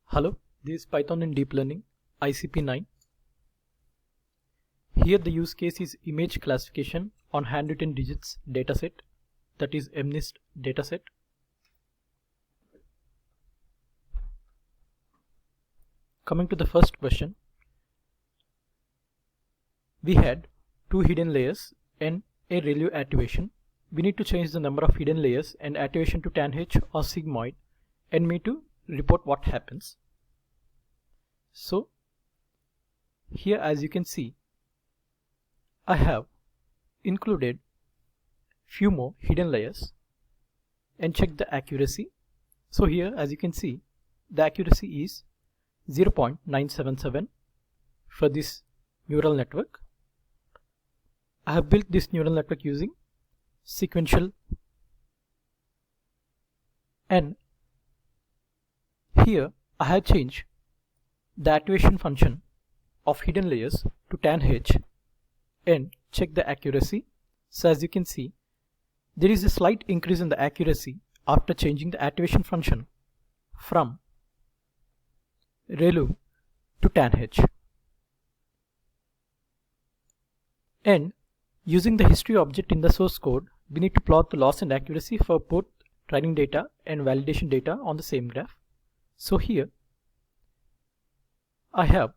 Hello, this is Python and Deep Learning ICP 9. Here the use case is image classification on handwritten digits dataset, that is MNIST dataset. Coming to the first question, we had two hidden layers and a ReLU activation. We need to change the number of hidden layers and activation to tanh or sigmoid and me to report what happens. So here, as you can see, I have included few more hidden layers and check the accuracy. So here, as you can see, the accuracy is 0.977 for this neural network. I have built this neural network using sequential, and here I have changed the activation function of hidden layers to tanh and check the accuracy. So as you can see, there is a slight increase in the accuracy after changing the activation function from ReLU to tanh. And using the history object in the source code, we need to plot the loss and accuracy for both training data and validation data on the same graph. So here I have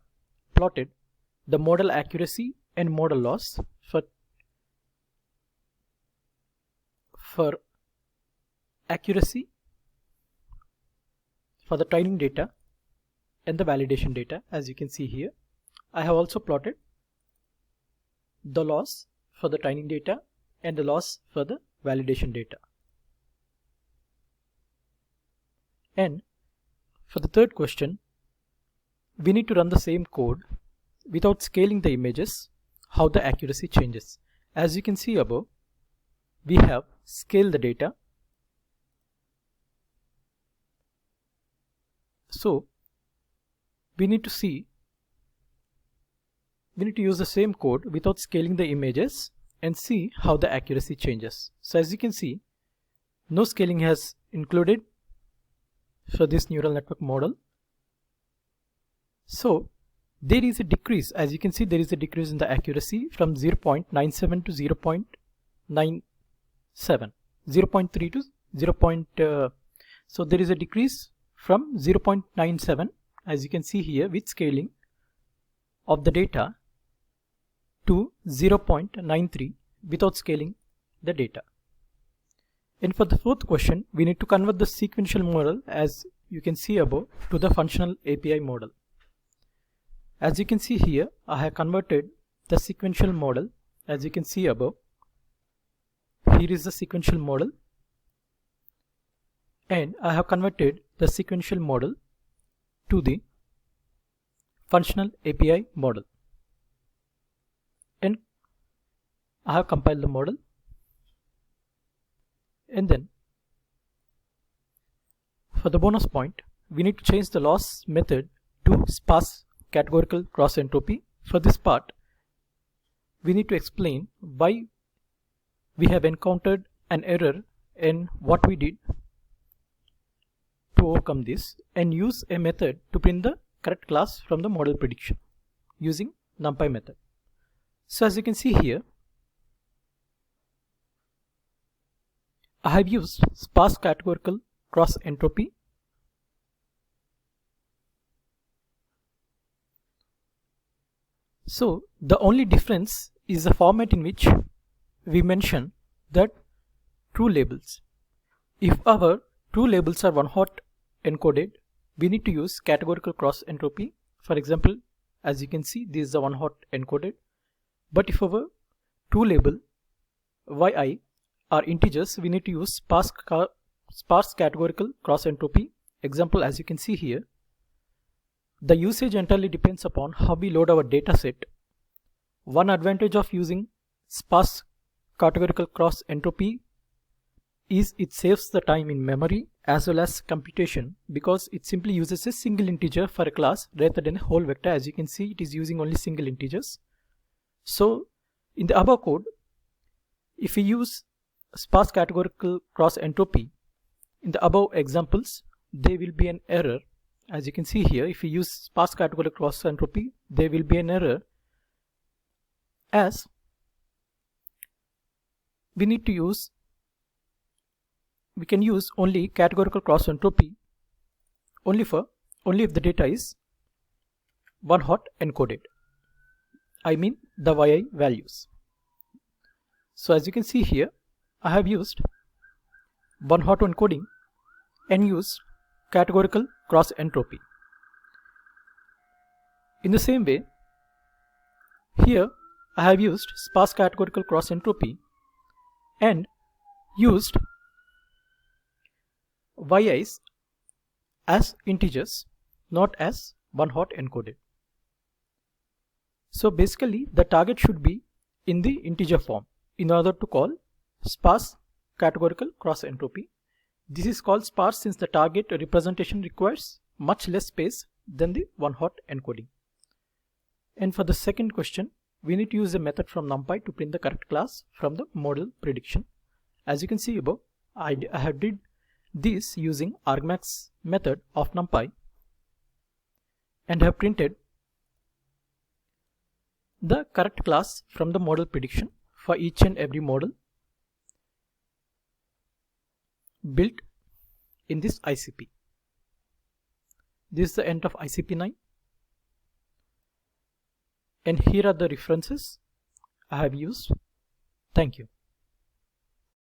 plotted the model accuracy and model loss for accuracy for the training data and the validation data. As you can see here, I have also plotted the loss for the training data and the loss for the validation data. And for the third question, we need to run the same code without scaling the images, how the accuracy changes. As you can see above, we have scaled the data. So we need to use the same code without scaling the images and see how the accuracy changes. So as you can see, no scaling has included for this neural network model. So there is a decrease. As you can see, there is a decrease in the accuracy from 0.97 to 0.97, 0.3 to 0. So there is a decrease from 0.97, as you can see here, with scaling of the data to 0.93 without scaling the data. And for the fourth question, we need to convert the sequential model, as you can see above, to the functional API model. As you can see here, I have converted the sequential model. As you can see above, here is the sequential model, and I have converted the sequential model to the functional API model, and I have compiled the model. And then for the bonus point, we need to change the loss method to sparse categorical cross entropy. For this part, we need to explain why we have encountered an error and what we did to overcome this, and use a method to print the correct class from the model prediction using NumPy method. So as you can see here, I have used sparse categorical cross entropy. So the only difference is the format in which we mention that true labels. If our true labels are one-hot encoded, we need to use categorical cross entropy. For example, as you can see, this is the one-hot encoded. But if our true label yi are integers, we need to use sparse categorical cross entropy. Example, as you can see here, the usage entirely depends upon how we load our data set. One advantage of using sparse categorical cross entropy is it saves the time in memory as well as computation, because it simply uses a single integer for a class rather than a whole vector. As you can see, it is using only single integers. So in the above code, if we use sparse categorical cross entropy in the above examples, there will be an error as you can see here, if we use sparse categorical cross entropy, there will be an error, as we can use only categorical cross entropy only if the data is one hot encoded. I mean the yi values. So as you can see here, I have used one hot encoding and used categorical cross entropy. In the same way, here I have used sparse categorical cross entropy and used yi's as integers, not as one hot encoded. So basically the target should be in the integer form in order to call sparse categorical cross entropy. This is called sparse since the target representation requires much less space than the one hot encoding. And for the second question, we need to use a method from NumPy to print the correct class from the model prediction. As you can see above, I have did this using argmax method of NumPy and have printed the correct class from the model prediction for each and every model built in this ICP. This is the end of ICP 9, and here are the references I have used. Thank you.